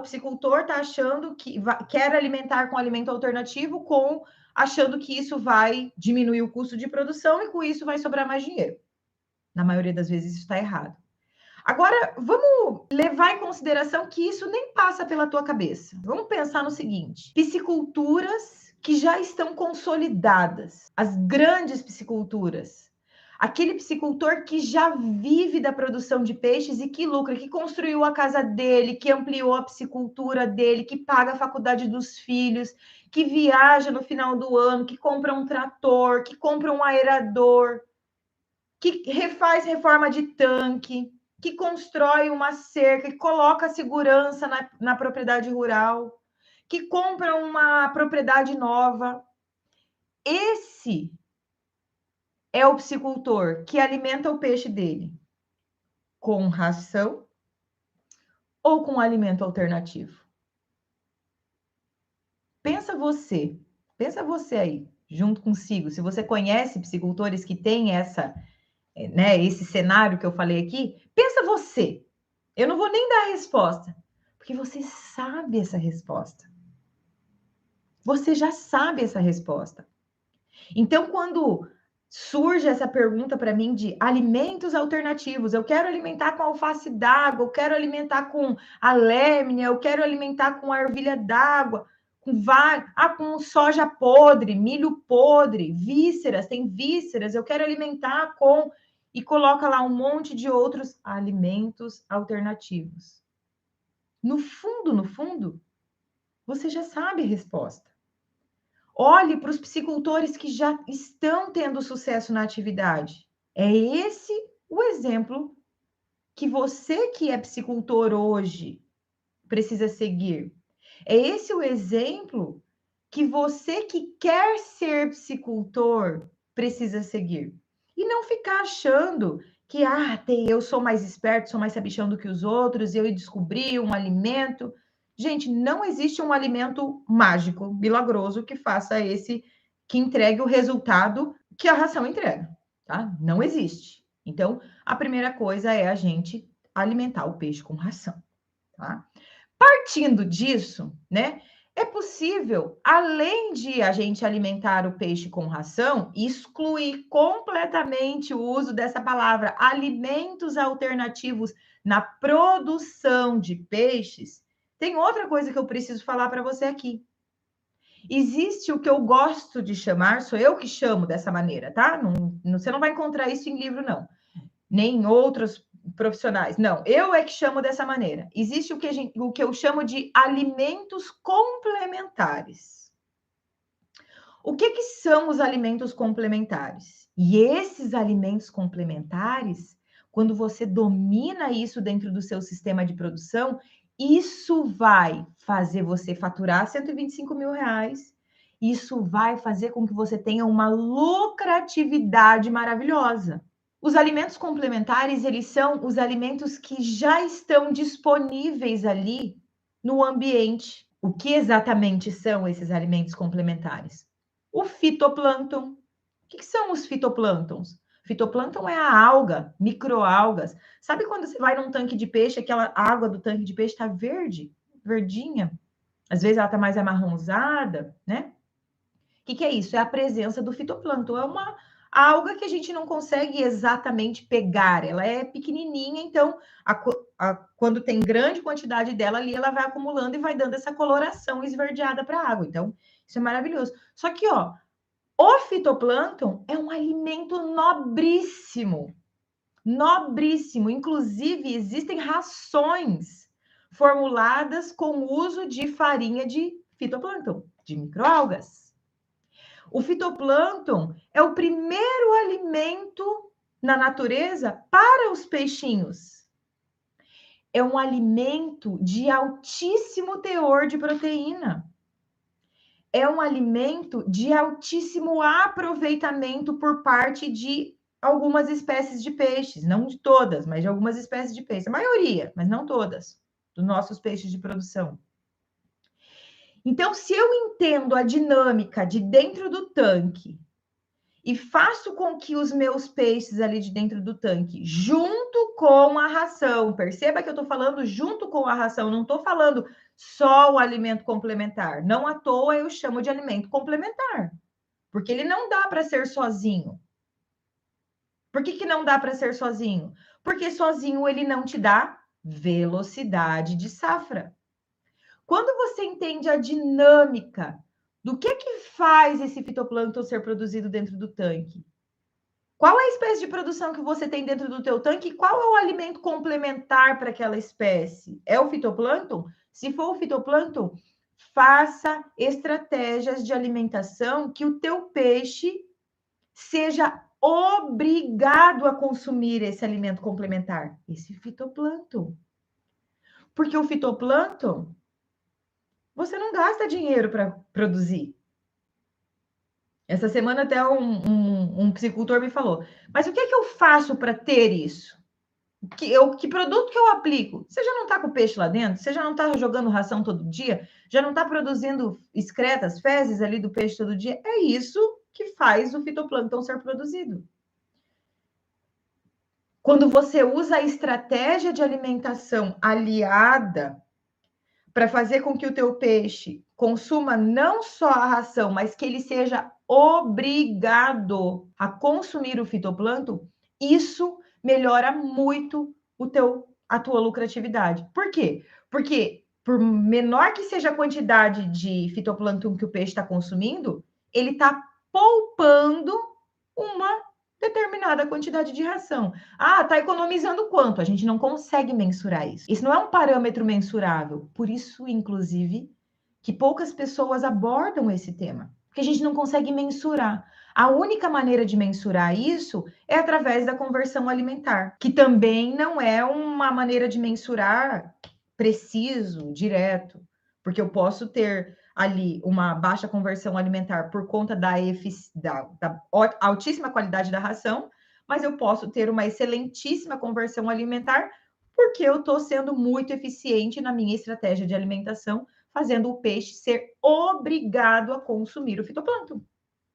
piscicultor está achando que quer alimentar com alimento alternativo, achando que isso vai diminuir o custo de produção e com isso vai sobrar mais dinheiro. Na maioria das vezes isso está errado. Agora, vamos levar em consideração que isso nem passa pela tua cabeça. Vamos pensar no seguinte: pisciculturas que já estão consolidadas, as grandes pisciculturas, aquele piscicultor que já vive da produção de peixes e que lucra, que construiu a casa dele, que ampliou a piscicultura dele, que paga a faculdade dos filhos, que viaja no final do ano, que compra um trator, que compra um aerador, que faz reforma de tanque, que constrói uma cerca, que coloca segurança na propriedade rural, que compra uma propriedade nova. Esse é o piscicultor que alimenta o peixe dele com ração ou com alimento alternativo. Pensa você aí, junto consigo, se você conhece piscicultores que têm esse cenário que eu falei aqui, pensa você. Eu não vou nem dar a resposta, porque você sabe essa resposta. Você já sabe essa resposta. Então, quando surge essa pergunta para mim de alimentos alternativos, eu quero alimentar com alface d'água, eu quero alimentar com a lêmina, eu quero alimentar com a ervilha d'água, com soja podre, milho podre, vísceras, tem vísceras, eu quero alimentar com... E coloca lá um monte de outros alimentos alternativos. No fundo, você já sabe a resposta. Olhe para os piscicultores que já estão tendo sucesso na atividade. É esse o exemplo que você que é piscicultor hoje precisa seguir. É esse o exemplo que você que quer ser piscicultor precisa seguir. E não ficar achando que eu sou mais esperto, sou mais sabichão do que os outros, eu descobri um alimento. Gente, não existe um alimento mágico, milagroso, que entregue o resultado que a ração entrega, tá? Não existe. Então, a primeira coisa é a gente alimentar o peixe com ração, tá? Partindo disso, né? É possível, além de a gente alimentar o peixe com ração, excluir completamente o uso dessa palavra alimentos alternativos na produção de peixes. Tem outra coisa que eu preciso falar para você aqui. Existe o que eu gosto de chamar, sou eu que chamo dessa maneira, tá? Você não vai encontrar isso em livro, não. Nem em outros profissionais. Não, eu é que chamo dessa maneira. Existe o que eu chamo de alimentos complementares. O que são os alimentos complementares? E esses alimentos complementares, quando você domina isso dentro do seu sistema de produção, isso vai fazer você faturar 125 mil reais. Isso vai fazer com que você tenha uma lucratividade maravilhosa. Os alimentos complementares, eles são os alimentos que já estão disponíveis ali no ambiente. O que exatamente são esses alimentos complementares? O fitoplâncton. O que são os fitoplânctons? Fitoplâncton é a alga, microalgas. Sabe quando você vai num tanque de peixe, aquela água do tanque de peixe está verde, verdinha? Às vezes ela está mais amarronzada, né? O que é isso? É a presença do fitoplâncton. É uma alga que a gente não consegue exatamente pegar. Ela é pequenininha, então, quando tem grande quantidade dela ali, ela vai acumulando e vai dando essa coloração esverdeada para a água. Então, isso é maravilhoso. Só que, o fitoplâncton é um alimento nobríssimo. Nobríssimo. Inclusive, existem rações formuladas com o uso de farinha de fitoplâncton, de microalgas. O fitoplâncton é o primeiro alimento na natureza para os peixinhos. É um alimento de altíssimo teor de proteína. É um alimento de altíssimo aproveitamento por parte de algumas espécies de peixes. Não de todas, mas de algumas espécies de peixes. A maioria, mas não todas, dos nossos peixes de produção. Então, se eu entendo a dinâmica de dentro do tanque e faço com que os meus peixes ali de dentro do tanque, junto com a ração, perceba que eu estou falando junto com a ração, não estou falando só o alimento complementar. Não à toa eu chamo de alimento complementar, porque ele não dá para ser sozinho. Por que que não dá para ser sozinho? Porque sozinho ele não te dá velocidade de safra. Quando você entende a dinâmica do que faz esse fitoplâncton ser produzido dentro do tanque, qual é a espécie de produção que você tem dentro do teu tanque? Qual é o alimento complementar para aquela espécie? É o fitoplâncton? Se for o fitoplâncton, faça estratégias de alimentação que o teu peixe seja obrigado a consumir esse alimento complementar, esse fitoplâncton. Porque o fitoplâncton, você não gasta dinheiro para produzir. Essa semana até um psicultor me falou, mas o que é que eu faço para ter isso? Que produto que eu aplico? Você já não está com o peixe lá dentro? Você já não está jogando ração todo dia? Já não está produzindo excretas, fezes ali do peixe todo dia? É isso que faz o fitoplâncton ser produzido. Quando você usa a estratégia de alimentação aliada para fazer com que o teu peixe consuma não só a ração, mas que ele seja obrigado a consumir o fitoplâncton, isso melhora muito a tua lucratividade. Por quê? Porque por menor que seja a quantidade de fitoplâncton que o peixe está consumindo, ele está poupando uma determinada quantidade de ração. Ah, está economizando quanto? A gente não consegue mensurar isso. Isso não é um parâmetro mensurável. Por isso, inclusive, que poucas pessoas abordam esse tema, porque a gente não consegue mensurar. A única maneira de mensurar isso é através da conversão alimentar, que também não é uma maneira de mensurar preciso, direto, porque eu posso ter ali uma baixa conversão alimentar por conta da altíssima qualidade da ração, mas eu posso ter uma excelentíssima conversão alimentar porque eu estou sendo muito eficiente na minha estratégia de alimentação, fazendo o peixe ser obrigado a consumir o fitoplâncton.